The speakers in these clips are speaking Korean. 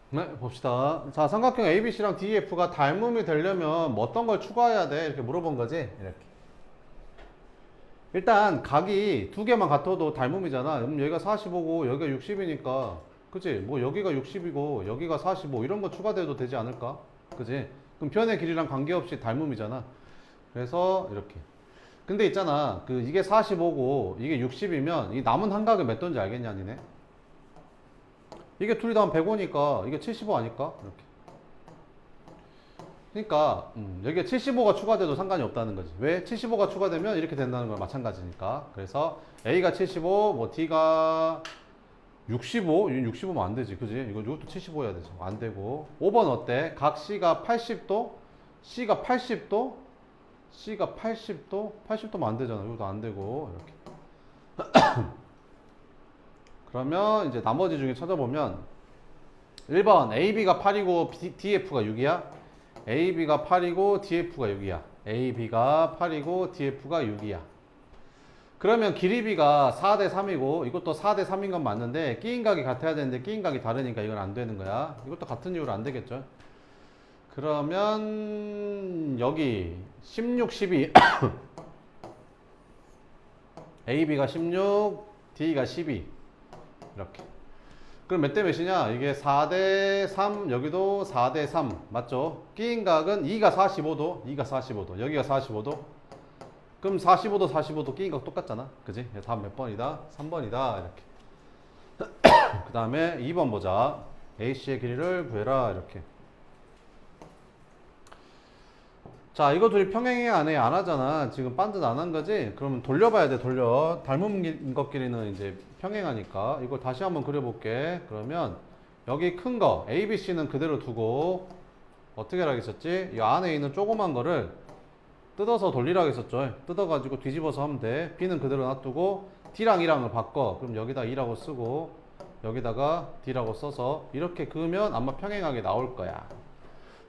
네, 봅시다. 자, 삼각형 ABC랑 DEF가 닮음이 되려면 뭐 어떤 걸 추가해야 돼? 이렇게 물어본 거지? 이렇게. 일단 각이 두 개만 같아도 닮음이잖아. 그럼 여기가 45고 여기가 60이니까 그치? 뭐 여기가 60이고 여기가 45 이런 거 추가돼도 되지 않을까? 그치? 그럼 변의 길이랑 관계없이 닮음이잖아. 그래서 이렇게. 근데 있잖아. 그 이게 45고 이게 60이면 이 남은 한 각이 몇 도인지 알겠냐, 니네? 이게 둘이 다 105니까 이게 75 아닐까? 이렇게. 그러니까 여기에 75가 추가돼도 상관이 없다는 거지. 왜? 75가 추가되면 이렇게 된다는 건 마찬가지니까. 그래서 A가 75, 뭐 D가 65? 65면 안 되지. 그지? 이것도 75여야 되지. 안 되고. 5번 어때? 각 C가 80도, C가 80도, C가 80도, 80도면 안 되잖아. 이것도 안 되고. 이렇게. 그러면 이제 나머지 중에 찾아보면 1번 AB가 8이고 DF가 6이야. AB가 8이고 DF가 6이야. AB가 8이고 DF가 6이야. 그러면 길이비가 4대 3이고 이것도 4대 3인 건 맞는데 끼인각이 같아야 되는데 끼인각이 다르니까 이건 안 되는 거야. 이것도 같은 이유로 안 되겠죠. 그러면 여기 16, 12 AB가 16, D가 12 이렇게. 그럼 몇 대 몇이냐? 이게 4대 3, 여기도 4대 3 맞죠? 끼인각은 2가 45도, 2가 45도, 여기가 45도. 그럼 45도, 45도 끼인각 똑같잖아. 그지? 답 몇 번이다? 3번이다. 이렇게. 그 다음에 2번 보자. AC의 길이를 구해라. 이렇게. 자, 이거 둘이 평행해 안 해? 안 하잖아. 지금 반듯 안 한 거지? 그러면 돌려봐야 돼, 돌려. 닮은 것끼리는 이제 평행하니까. 이걸 다시 한번 그려볼게. 그러면 여기 큰 거, A, B, C는 그대로 두고 어떻게 하겠었지? 이 안에 있는 조그만 거를 뜯어서 돌리라고 했었죠. 뜯어가지고 뒤집어서 하면 돼. B는 그대로 놔두고 D랑 E랑을 바꿔. 그럼 여기다 E라고 쓰고 여기다가 D라고 써서 이렇게 그으면 아마 평행하게 나올 거야.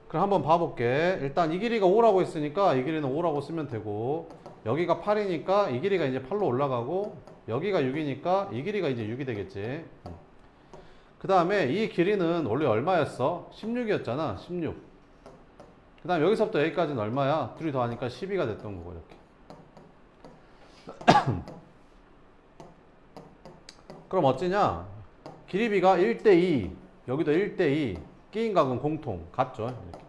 그럼 한번 봐볼게. 일단 이 길이가 5라고 했으니까 이 길이는 5라고 쓰면 되고 여기가 8이니까 이 길이가 이제 8로 올라가고 여기가 6이니까 이 길이가 이제 6이 되겠지. 그 다음에 이 길이는 원래 얼마였어? 16이었잖아. 16. 그 다음 여기서부터 여기까지는 얼마야? 둘이 더하니까 12가 됐던 거고 이렇게. 그럼 어찌냐? 길이비가 1대2 여기도 1대2 끼인각은 공통 같죠? 이렇게.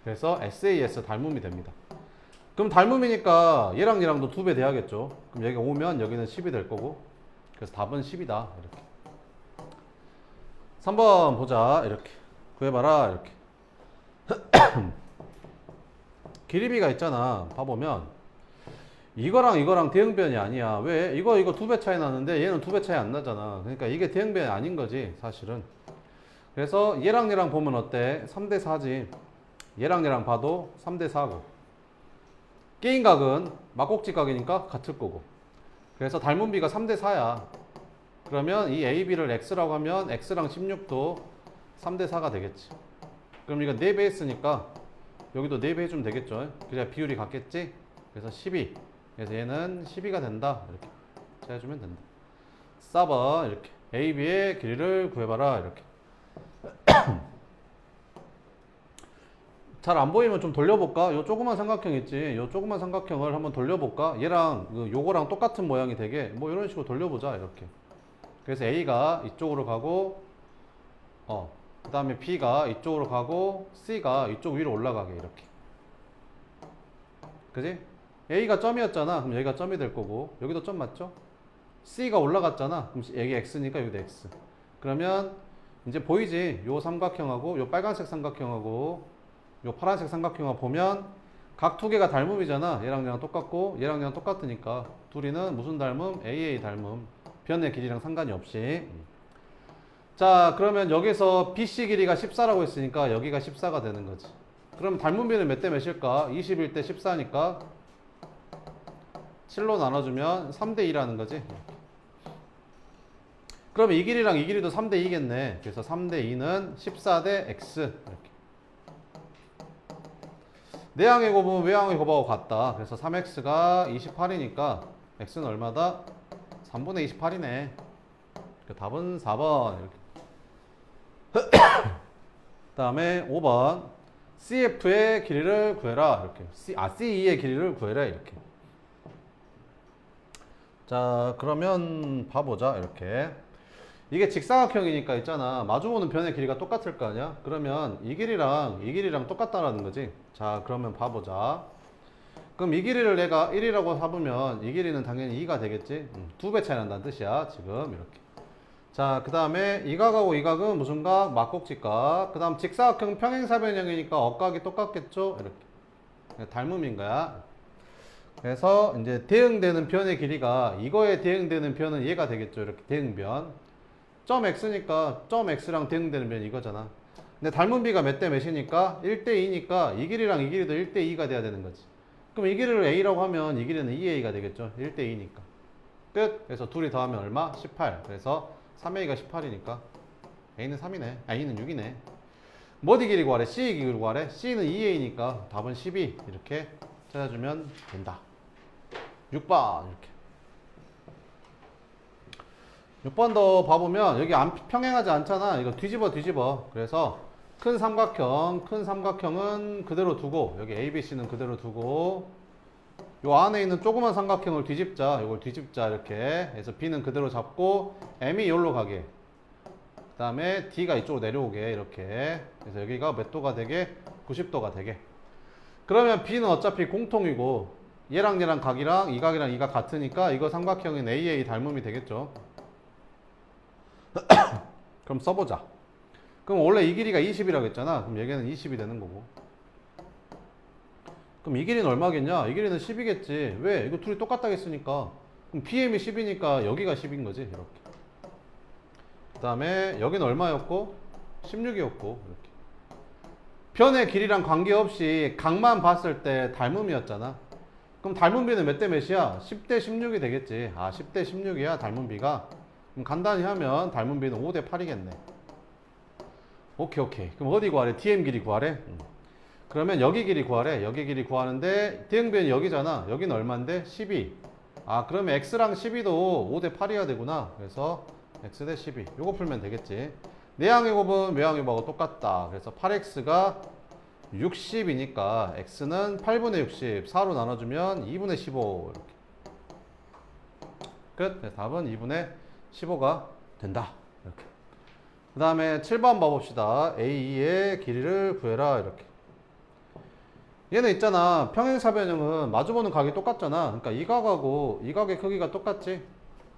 그래서 SAS 닮음이 됩니다. 그럼 닮음이니까 얘랑 얘랑도 2배 돼야겠죠? 그럼 여기가 5면 여기는 10이 될 거고 그래서 답은 10이다 이렇게. 3번 보자 이렇게 구해봐라 이렇게. 길이비가 있잖아. 봐보면 이거랑 이거랑 대응변이 아니야. 왜? 이거 2배 차이 나는데 얘는 2배 차이 안 나잖아. 그러니까 이게 대응변이 아닌 거지 사실은. 그래서 얘랑 얘랑 보면 어때? 3대 4지. 얘랑 얘랑 봐도 3대 4고 끼인각은 막곡지각이니까 같을 거고 그래서 닮은비가 3대 4야. 그러면 이 AB를 X라고 하면 X랑 16도 3대 4가 되겠지. 그럼 이거 4배 했으니까 여기도 4배 해주면 되겠죠. 그래야 비율이 같겠지. 그래서 12. 그래서 얘는 12가 된다. 이렇게 해주면 된다. 4번 이렇게 AB의 길이를 구해봐라. 이렇게. 잘 안 보이면 좀 돌려볼까? 요 조그만 삼각형 있지? 요 조그만 삼각형을 한번 돌려볼까? 얘랑 요거랑 똑같은 모양이 되게 뭐 이런 식으로 돌려보자. 이렇게. 그래서 A가 이쪽으로 가고 그 다음에 B가 이쪽으로 가고 C가 이쪽 위로 올라가게 이렇게. 그지? A가 점이었잖아. 그럼 여기가 점이 될 거고 여기도 점 맞죠? C가 올라갔잖아. 그럼 여기 X니까 여기도 X. 그러면 이제 보이지? 요 삼각형하고 요 빨간색 삼각형하고 요 파란색 삼각형하고 보면 각 두 개가 닮음이잖아. 얘랑 얘랑 똑같고 얘랑 얘랑 똑같으니까 둘이는 무슨 닮음? AA 닮음. 변의 길이랑 상관이 없이. 자, 그러면 여기서 BC 길이가 14라고 했으니까 여기가 14가 되는 거지. 그럼 닮은비는 몇 대 몇일까? 21대 14니까 7로 나눠주면 3대 2라는 거지. 그러면 이 길이랑 이 길이도 3대 2겠네. 그래서 3대 2는 14대 X. 이렇게. 내항의 곱은 외항의 곱하고 같다. 그래서 3X가 28이니까 X는 얼마다? 3분의 28이네. 답은 4번. 이렇게. 다음에 5번 CF의 길이를 구해라 이렇게 CE의 길이를 구해라 이렇게. 자 그러면 봐보자 이렇게. 이게 직사각형이니까 있잖아 마주보는 변의 길이가 똑같을 거 아니야. 그러면 이 길이랑 똑같다라는 거지. 자 그러면 봐보자. 그럼 이 길이를 내가 1이라고 잡으면 이 길이는 당연히 2가 되겠지. 2배 차이 난다는 뜻이야 지금 이렇게. 자 그 다음에 이 각하고 이 각은 무슨 각? 막곡지각. 그 다음 직사각형 평행사변형이니까 억각이 똑같겠죠 이렇게. 닮음인 거야. 그래서 이제 대응되는 변의 길이가 이거에 대응되는 변은 얘가 되겠죠 이렇게. 대응변 점 x니까 점 x랑 대응되는 변이 이거잖아. 근데 닮은 비가 몇 대 몇이니까 1대2니까 이 길이랑 이 길이도 1대2가 돼야 되는 거지. 그럼 이 길이를 a라고 하면 이 길이는 2a가 되겠죠. 1대2니까. 끝. 그래서 둘이 더하면 얼마? 18. 그래서 3a가 18이니까 a는 3이네. a는 6이네. 뭐디 길이 구하래? c 길이 구하래? c는 2a니까 답은 12 이렇게 찾아주면 된다. 6번 이렇게. 6번 더 봐보면 여기 안 평행하지 않잖아. 이거 뒤집어. 그래서 큰 삼각형은 그대로 두고 여기 ABC는 그대로 두고 요 안에 있는 조그만 삼각형을 뒤집자. 이걸 뒤집자 이렇게. 그래서 B는 그대로 잡고 M이 여기로 가게. 그 다음에 D가 이쪽으로 내려오게 이렇게. 그래서 여기가 몇 도가 되게? 90도가 되게. 그러면 B는 어차피 공통이고 얘랑 각이랑 이 각이랑 이 각 같으니까 이거 삼각형인 AA 닮음이 되겠죠. 그럼 써보자. 그럼 원래 이 길이가 20이라고 했잖아. 그럼 여기는 20이 되는 거고. 그럼 이 길이는 얼마겠냐? 이 길이는 10이겠지. 왜? 이거 둘이 똑같다고 했으니까. 그럼 BM이 10이니까 여기가 10인 거지. 이렇게. 그 다음에 여기는 얼마였고? 16이었고. 이렇게. 변의 길이랑 관계없이 각만 봤을 때 닮음이었잖아. 그럼 닮은 비는 몇 대 몇이야? 10대 16이 되겠지. 아, 10대 16이야, 닮은 비가. 그럼 간단히 하면 닮은 비는 5대 8이겠네. 오케이. 그럼 어디 구하래? DM 길이 구하래? 그러면 여기 길이 구하래. 여기 길이 구하는데 대응변이 여기잖아. 여기는 얼만데? 12. 아 그러면 x랑 12도 5대 8이어야 되구나. 그래서 x 대 12. 요거 풀면 되겠지. 내항의 곱은 외항의 곱하고 똑같다. 그래서 8x가 60이니까 x는 8분의 60. 4로 나눠주면 2분의 15 이렇게. 끝. 네, 답은 2분의 15가 된다. 이렇게. 그 다음에 7번 봐봅시다. AE의 길이를 구해라 이렇게. 얘는 있잖아. 평행사변형은 마주보는 각이 똑같잖아. 그러니까 이 각하고 이 각의 크기가 똑같지.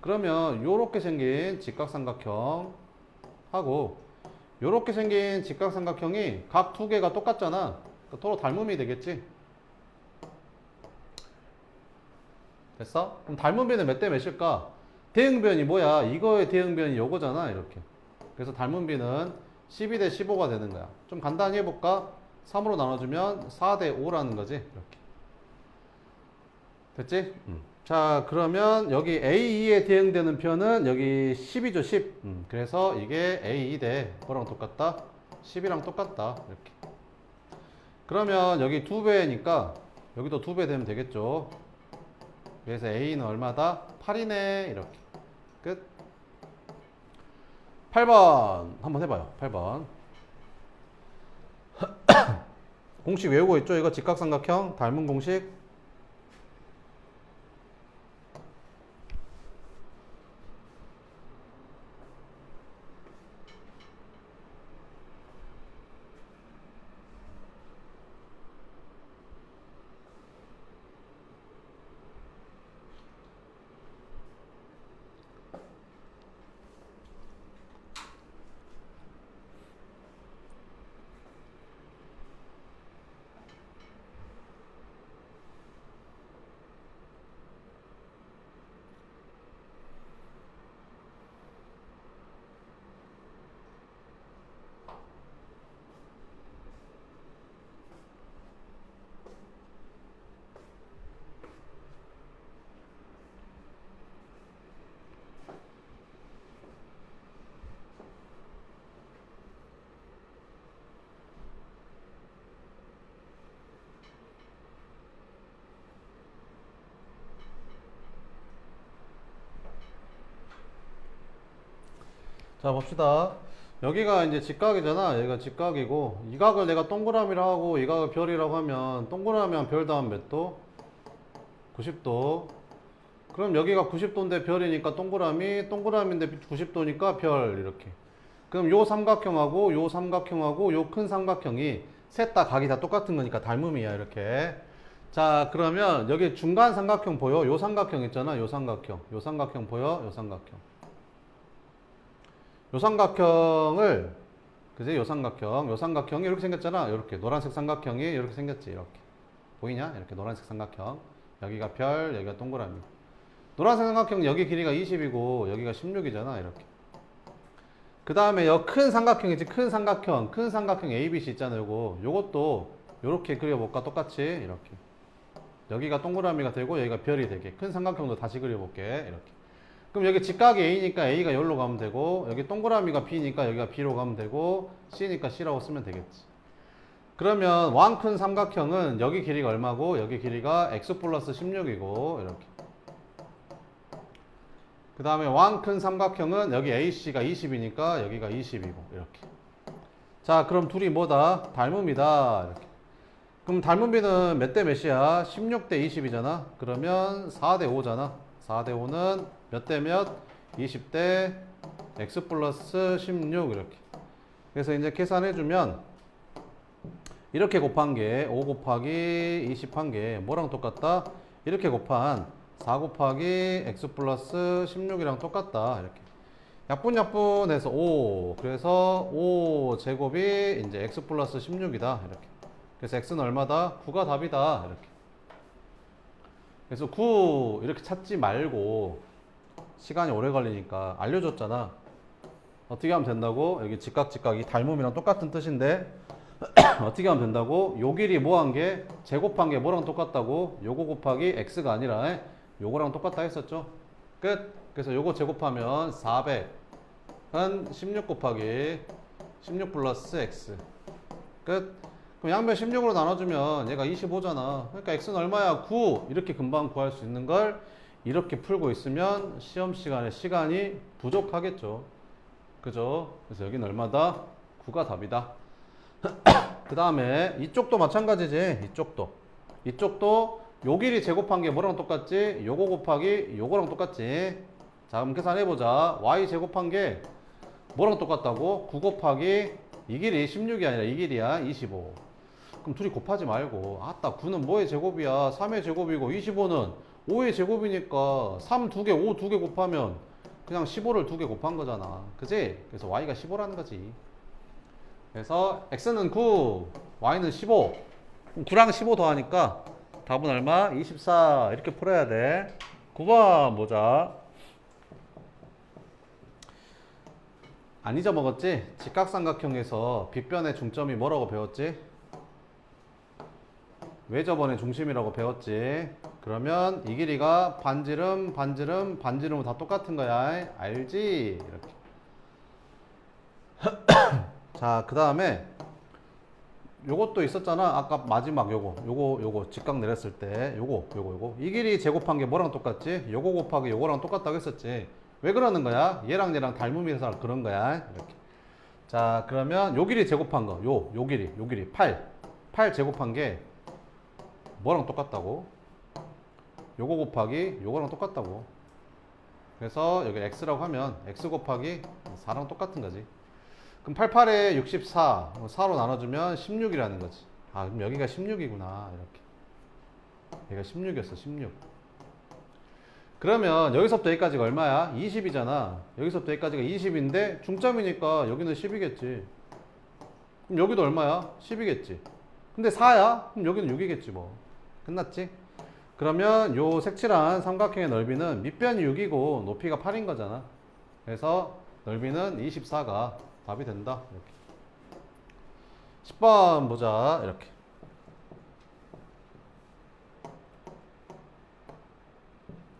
그러면 요렇게 생긴 직각삼각형 하고 요렇게 생긴 직각삼각형이 각 두 개가 똑같잖아. 그러니까 서로 닮음이 되겠지. 됐어? 그럼 닮은변은 몇 대 몇일까? 대응변이 뭐야? 이거의 대응변이 요거잖아. 이렇게. 그래서 닮은비는 12대 15가 되는 거야. 좀 간단히 해볼까? 3으로 나눠주면 4대 5라는 거지. 이렇게. 됐지? 자, 그러면 여기 A2에 대응되는 표는 여기 10이죠, 10. 그래서 이게 A2 대 뭐랑 똑같다? 10이랑 똑같다. 이렇게. 그러면 여기 2배니까 여기도 2배 되면 되겠죠. 그래서 A는 얼마다? 8이네. 이렇게. 끝. 8번 한번 해봐요. 8번. 공식 외우고 있죠? 이거 직각삼각형 닮은 공식. 자 봅시다. 여기가 이제 직각이잖아. 여기가 직각이고 이 각을 내가 동그라미라고 하고 이 각을 별이라고 하면 동그라미 하면 별 다음 몇 도? 90도. 그럼 여기가 90도인데 별이니까 동그라미인데 90도니까 별 이렇게. 그럼 요 삼각형하고 요 삼각형하고 요 큰 삼각형이 셋 다 각이 다 똑같은 거니까 닮음이야 이렇게. 자 그러면 여기 중간 삼각형 보여? 요 삼각형 있잖아. 요 삼각형 보여? 요 삼각형. 요 삼각형을 그지? 요 삼각형이 이렇게 생겼잖아. 이렇게 노란색 삼각형이 이렇게 생겼지. 이렇게 보이냐? 이렇게 노란색 삼각형. 여기가 별, 여기가 동그라미. 노란색 삼각형 여기 길이가 20이고 여기가 16이잖아. 이렇게. 그 다음에 여 큰 삼각형이지. 큰 삼각형 ABC 있잖아. 요것도 요렇게 그려볼까? 똑같이 이렇게. 여기가 동그라미가 되고 여기가 별이 되게. 큰 삼각형도 다시 그려볼게. 이렇게. 그럼 여기 직각이 A니까 A가 여기로 가면 되고 여기 동그라미가 B니까 여기가 B로 가면 되고 C니까 C라고 쓰면 되겠지. 그러면 왕 큰 삼각형은 여기 길이가 얼마고 여기 길이가 X 플러스 16이고 이렇게. 그 다음에 왕 큰 삼각형은 여기 AC가 20이니까 여기가 20이고 이렇게. 자 그럼 둘이 뭐다? 닮음이다 이렇게. 그럼 닮음비는 몇 대 몇이야? 16 대 20이잖아. 그러면 4 대 5잖아. 4 대 5는 몇 대 몇? 20 대 x 플러스 16 이렇게. 그래서 이제 계산해주면 이렇게 곱한 게 5 곱하기 20 한 게 뭐랑 똑같다? 이렇게 곱한 4 곱하기 x 플러스 16이랑 똑같다. 이렇게. 약분해서 5. 그래서 5 제곱이 이제 x 플러스 16이다. 이렇게. 그래서 x는 얼마다? 9가 답이다. 이렇게. 그래서 9 이렇게 찾지 말고 시간이 오래 걸리니까 알려줬잖아. 어떻게 하면 된다고? 여기 직각이 닮음이랑 똑같은 뜻인데 어떻게 하면 된다고? 요 길이 뭐 한 게? 제곱한 게 뭐랑 똑같다고? 요거 곱하기 x가 아니라 요거랑 똑같다 했었죠? 끝. 그래서 요거 제곱하면 400은 16 곱하기 16 플러스 x. 끝. 그럼 양변 16으로 나눠주면 얘가 25잖아. 그러니까 x는 얼마야? 9. 이렇게 금방 구할 수 있는 걸 이렇게 풀고 있으면 시험 시간에 시간이 부족하겠죠. 그죠? 그래서 여기는 얼마다? 9가 답이다. 그 다음에 이쪽도 마찬가지지. 이쪽도 요 길이 제곱한 게 뭐랑 똑같지? 요거 곱하기 요거랑 똑같지. 자 그럼 계산해보자. y 제곱한 게 뭐랑 똑같다고? 9 곱하기 이 길이 16이 아니라 이 길이야 25. 그럼 둘이 곱하지 말고 아따 9는 뭐의 제곱이야? 3의 제곱이고 25는 5의 제곱이니까 3 2개 5 2개 곱하면 그냥 15를 2개 곱한 거잖아. 그지? 그래서 y가 15라는 거지. 그래서 x는 9 y는 15. 그럼 9랑 15 더하니까 답은 얼마? 24. 이렇게 풀어야 돼. 9번 보자. 안 잊어먹었지? 직각삼각형에서 빗변의 중점이 뭐라고 배웠지? 외접원의 중심이라고 배웠지. 그러면 이 길이가 반지름은 다 똑같은 거야. 알지? 이렇게. 자, 그 다음에 요것도 있었잖아. 아까 마지막 요거 직각 내렸을 때 요거 이 길이 제곱한 게 뭐랑 똑같지? 요거 곱하기 요거랑 똑같다고 했었지. 왜 그러는 거야? 얘랑 닮음이라서 그런 거야. 이렇게. 자, 그러면 요 길이 제곱한 거 요 길이 8 제곱한 게 뭐랑 똑같다고? 요거 곱하기 요거랑 똑같다고. 그래서 여기 x라고 하면 x 곱하기 4랑 똑같은 거지. 그럼 88에 64 4로 나눠주면 16이라는 거지. 아 그럼 여기가 16이구나. 이렇게 여기가 16이었어. 16. 그러면 여기서부터 여기까지가 얼마야? 20이잖아. 여기서부터 여기까지가 20인데 중점이니까 여기는 10이겠지. 그럼 여기도 얼마야? 10이겠지. 근데 4야? 그럼 여기는 6이겠지 뭐. 끝났지? 그러면 요 색칠한 삼각형의 넓이는 밑변이 6이고 높이가 8인 거잖아. 그래서 넓이는 24가 답이 된다. 이렇게. 10번 보자. 이렇게.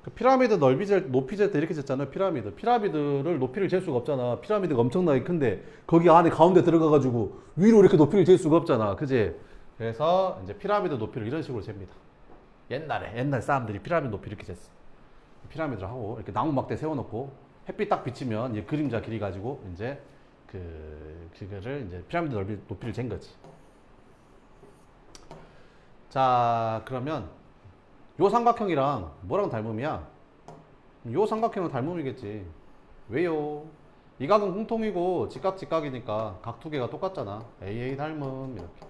그 피라미드 높이 잴 때 이렇게 쟀잖아요. 피라미드를 높이를 잴 수가 없잖아. 피라미드가 엄청나게 큰데 거기 안에 가운데 들어가가지고 위로 이렇게 높이를 잴 수가 없잖아. 그지? 그래서 이제 피라미드 높이를 이런 식으로 잽니다. 옛날 사람들이 피라미드 높이 이렇게 쟀어. 피라미드를 하고 이렇게 나무 막대 세워놓고 햇빛 딱 비치면 이 그림자 길이 가지고 이제 그거를 이제 피라미드 높이를 잰 거지. 자, 그러면 요 삼각형이랑 뭐랑 닮음이야? 요 삼각형은 닮음이겠지. 왜요? 이 각은 공통이고 직각 직각이니까 각 두 개가 똑같잖아. AA 닮음 이렇게.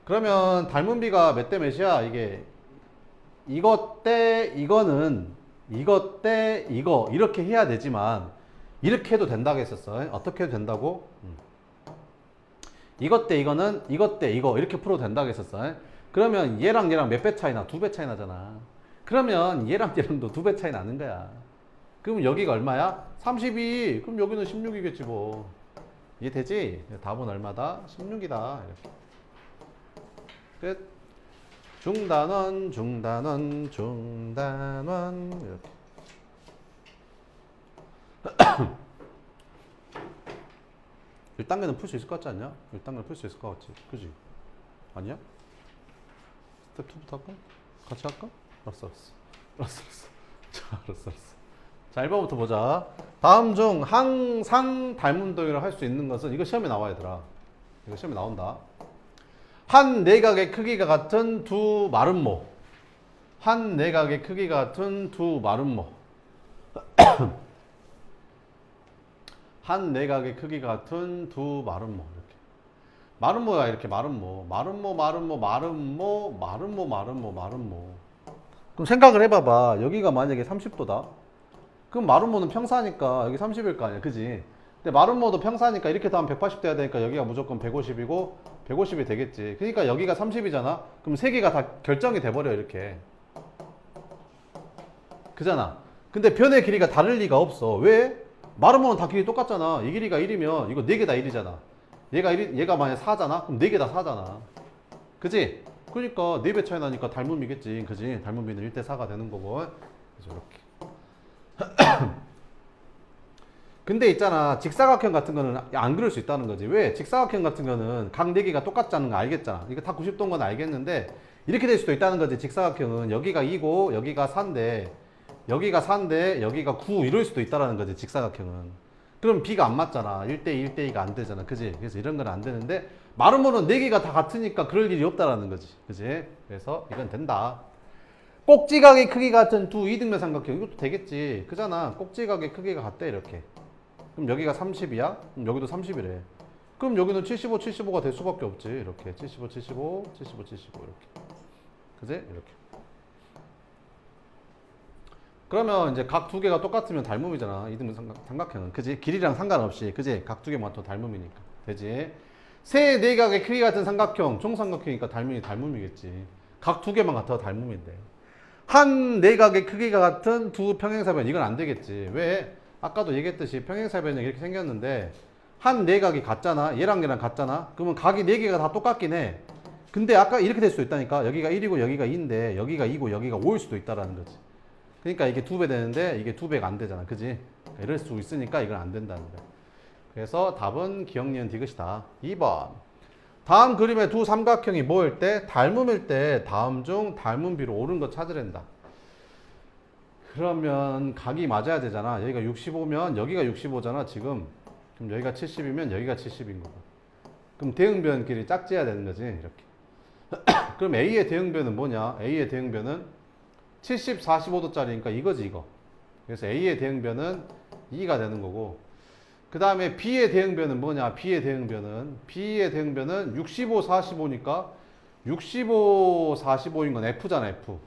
그러면 닮은 비가 몇 대 몇이야? 이게 이것 대 이거는 이것 대 이거 이렇게 해야 되지만 이렇게 해도 된다고 했었어. 어떻게 해도 된다고? 이것 대 이거는 이것 대 이거 이렇게 풀어도 된다고 했었어. 그러면 얘랑 얘랑 몇 배 차이 나? 2배 차이 나잖아. 그러면 얘랑 얘랑도 2배 차이 나는 거야. 그럼 여기가 얼마야? 32. 그럼 여기는 16이겠지 뭐. 이해되지? 답은 얼마다? 16이다. 이렇게. 끝. 중단원, 중단원, 중단원. 이렇게. 1단계는 풀 수 있을 것 같지 않냐? 1단계는 풀 수 있을 것 같지? 그지? 아니야? 스텝 2부터 할까? 같이 할까? 알았어. 자, 알았어. 자, 1번부터 보자. 다음 중 항상 닮은 도형을 할 수 있는 것은 이거 시험에 나와 얘들아. 이거 시험에 나온다. 한 내각의 크기가 같은 두 마름모. 한 내각의 크기가 같은 두 마름모. 한 내각의 크기가 같은 두 마름모. 이렇게. 마름모야 이렇게 마름모. 마름모. 그럼 생각을 해봐봐. 여기가 만약에 30도다. 그럼 마름모는 평사니까 여기 30일 거 아니야. 그지? 근데 마름모도 평사니까 이렇게 더하면 180 돼야 되니까 여기가 무조건 150이고 150이 되겠지. 그러니까 여기가 30이잖아. 그럼 세 개가 다 결정이 돼버려 이렇게. 그잖아. 근데 변의 길이가 다를 리가 없어. 왜? 마름모는 다 길이 똑같잖아. 이 길이가 1이면 이거 4개 다 1이잖아. 얘가 만약 4잖아? 그럼 4개 다 4잖아. 그지? 그러니까 4배 차이 나니까 닮음이겠지. 그지? 닮음비는 1대4가 되는 거고. 그래서 이렇게. 근데 있잖아. 직사각형 같은 거는 안 그럴 수 있다는 거지. 왜? 직사각형 같은 거는 각 4개가 똑같다는 거 알겠잖아. 이거 다 90도인 건 알겠는데 이렇게 될 수도 있다는 거지. 직사각형은 여기가 2고 여기가 4인데 여기가 4인데 여기가 9 이럴 수도 있다는 거지. 직사각형은. 그럼 B가 안 맞잖아. 1대2, 1대2가 안 되잖아. 그지? 그래서 이런 건 안 되는데 마름모는 4개가 다 같으니까 그럴 일이 없다라는 거지. 그지? 그래서 이건 된다. 꼭지각의 크기가 같은 두 이등변 삼각형. 이것도 되겠지. 그잖아. 꼭지각의 크기가 같대 이렇게. 그럼 여기가 30이야? 그럼 여기도 30이래. 그럼 여기는 75, 75가 될 수밖에 없지. 이렇게 75, 75, 75, 75 이렇게. 그지? 이렇게. 그러면 이제 각 두 개가 똑같으면 닮음이잖아. 이등분 삼각형은. 그지? 길이랑 상관없이. 그지? 각 두 개만 더 닮음이니까. 되지? 세 내각의 크기 같은 삼각형, 종삼각형이니까 닮음이겠지. 각 두 개만 같아 닮음인데. 한 내각의 크기가 같은 두 평행사변. 이건 안 되겠지. 왜? 아까도 얘기했듯이 평행사변이 이렇게 생겼는데 한 내각이 같잖아. 얘랑 얘랑 같잖아. 그러면 각이 4개가 다 똑같긴 해. 근데 아까 이렇게 될 수도 있다니까. 여기가 1이고 여기가 2인데 여기가 2고 여기가 5일 수도 있다라는 거지. 그러니까 이게 2배 되는데 이게 2배가 안 되잖아. 그지? 이럴 수 있으니까 이건 안 된다는 거야. 그래서 답은 기억, 니은, 디귿이다. 2번. 다음 그림의 두 삼각형이 뭐일 때? 닮음일 때 다음 중 닮은 비로 옳은 거 찾으란다. 그러면 각이 맞아야 되잖아. 여기가 65면 여기가 65잖아 지금. 그럼 여기가 70이면 여기가 70인 거고. 그럼 대응변 길이 짝지어야 되는 거지 이렇게. 그럼 A의 대응변은 뭐냐? A의 대응변은 70, 45도짜리니까 이거지 이거. 그래서 A의 대응변은 2가 되는 거고. 그 다음에 B의 대응변은 뭐냐? B의 대응변은 65, 45니까 65, 45인 건 F잖아 F.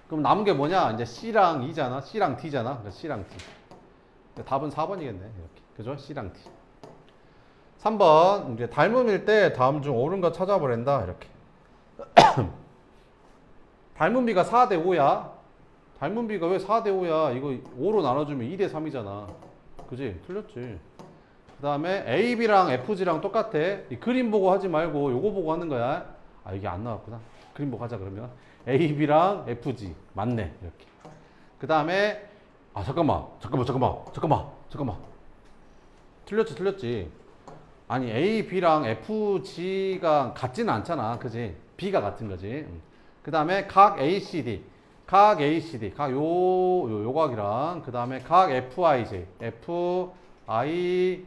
그럼 남은 게 뭐냐? 이제 C랑 E잖아. C랑 D잖아. 그러니까 C랑 D. 답은 4번이겠네. 이렇게. 그죠? C랑 D. 3번. 이제 닮음일 때 다음 중 옳은 거 찾아보란다. 이렇게. 닮음비가 4대 5야. 닮음비가 왜 4대 5야? 이거 5로 나눠주면 2대 3이잖아. 그지? 틀렸지. 그 다음에 AB랑 FG랑 똑같아. 이 그림 보고 하지 말고 요거 보고 하는 거야. 아, 이게 안 나왔구나. 그림 보고 하자 그러면. AB랑 FG 맞네 이렇게. 그 다음에 잠깐만 틀렸지. 아니 AB랑 FG가 같지는 않잖아. 그지? B가 같은 거지. 그 다음에 각 ACD 각 요각이랑 그 다음에 각 FIJ ij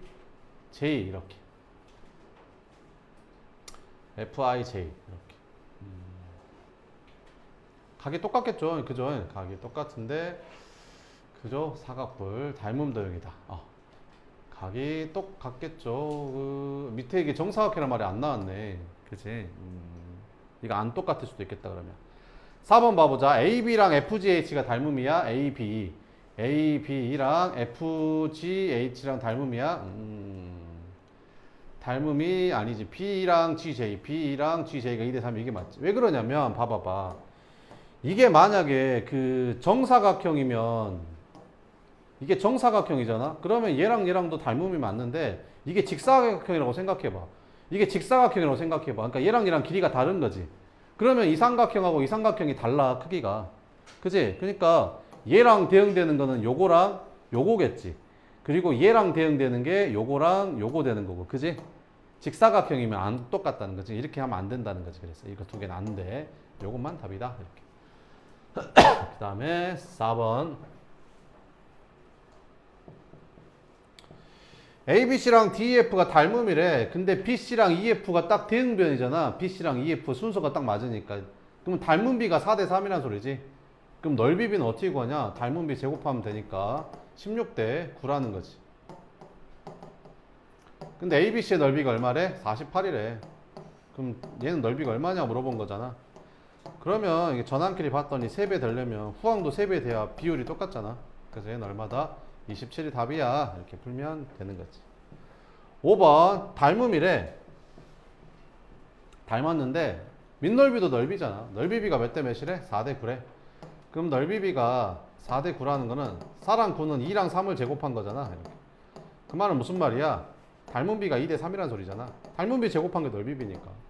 이렇게 fij 이렇게 각이 똑같겠죠. 그죠? 각이 똑같은데 그죠? 사각뿔 닮은 도형이다. 각이 똑같겠죠. 그 밑에 이게 정사각형이란 말이 안 나왔네. 그치? 이거 안 똑같을 수도 있겠다 그러면. 4번 봐보자. AB랑 FGH가 닮음이야? AB. AB랑 FGH랑 닮음이야? 닮음이 아니지. B랑 GJ. B랑 GJ가 2대3 이게 맞지. 왜 그러냐면 봐봐봐. 이게 만약에 그 정사각형이면 이게 정사각형이잖아. 그러면 얘랑 얘랑도 닮음이 맞는데 이게 직사각형이라고 생각해봐. 이게 직사각형이라고 생각해봐. 그러니까 얘랑 얘랑 길이가 다른 거지. 그러면 이 삼각형하고 이 삼각형이 달라 크기가. 그지? 그러니까 얘랑 대응되는 거는 요거랑 요거겠지. 그리고 얘랑 대응되는 게 요거랑 요거 되는 거고. 그지? 직사각형이면 안 똑같다는 거지. 이렇게 하면 안 된다는 거지. 그래서 이거 두 개는 안 돼. 요것만 답이다. 이렇게. 그 다음에 4번. ABC랑 DEF가 닮음이래. 근데 BC랑 EF가 딱 대응변이잖아. BC랑 EF 순서가 딱 맞으니까. 그럼 닮음비가 4대3이란 소리지. 그럼 넓이비는 어떻게 구하냐? 닮음비 제곱하면 되니까 16대 9라는 거지. 근데 ABC의 넓이가 얼마래? 48이래. 그럼 얘는 넓이가 얼마냐 물어본 거잖아. 그러면 이게 전환끼리 봤더니 3배 되려면 후항도 3배 돼야 비율이 똑같잖아. 그래서 얘는 얼마다? 27이 답이야. 이렇게 풀면 되는 거지. 5번 닮음이래. 닮았는데 밑넓이도 넓이잖아. 넓이비가 몇 대 몇이래? 4대 9래. 그럼 넓이비가 4대 9라는 거는 4랑 9는 2랑 3을 제곱한 거잖아. 이렇게. 그 말은 무슨 말이야? 닮음비가 2대 3이란 소리잖아. 닮음비 제곱한 게 넓이비니까.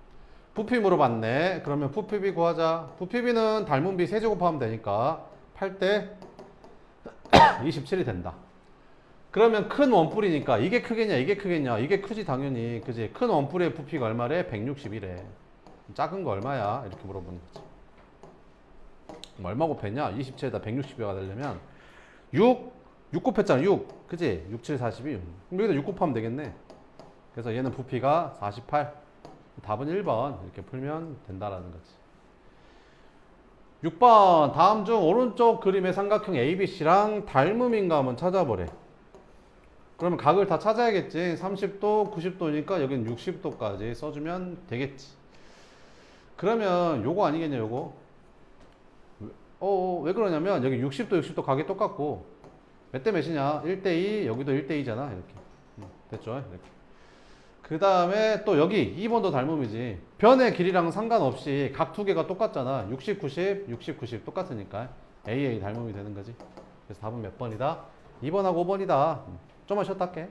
부피 물어봤네. 그러면 부피비 구하자. 부피비는 닮음비 세제곱하면 되니까 8대 27이 된다. 그러면 큰 원뿔이니까 이게 크겠냐 이게 크겠냐 이게 크지 당연히. 그지? 큰 원뿔의 부피가 얼마래? 161에 작은 거 얼마야? 이렇게 물어보는 거지. 그럼 얼마 곱했냐? 27에다 160이 되려면 6 곱했잖아. 6 그지? 6, 7, 42. 그럼 여기다 6 곱하면 되겠네. 그래서 얘는 부피가 48. 답은 1번 이렇게 풀면 된다라는 거지. 6번 다음 중 오른쪽 그림의 삼각형 ABC랑 닮음인가 한번 찾아보래. 그러면 각을 다 찾아야겠지. 30도, 90도니까 여긴 60도까지 써주면 되겠지. 그러면 요거 아니겠냐 요거. 왜 그러냐면 여기 60도, 60도 각이 똑같고 몇 대 몇이냐? 1대2, 여기도 1대2잖아. 이렇게. 됐죠? 이렇게. 그 다음에 또 여기 2번도 닮음이지. 변의 길이랑 상관없이 각 두 개가 똑같잖아. 60, 90, 60, 90 똑같으니까 AA 닮음이 되는 거지. 그래서 답은 몇 번이다? 2번하고 5번이다. 좀만 쉬었다 할게.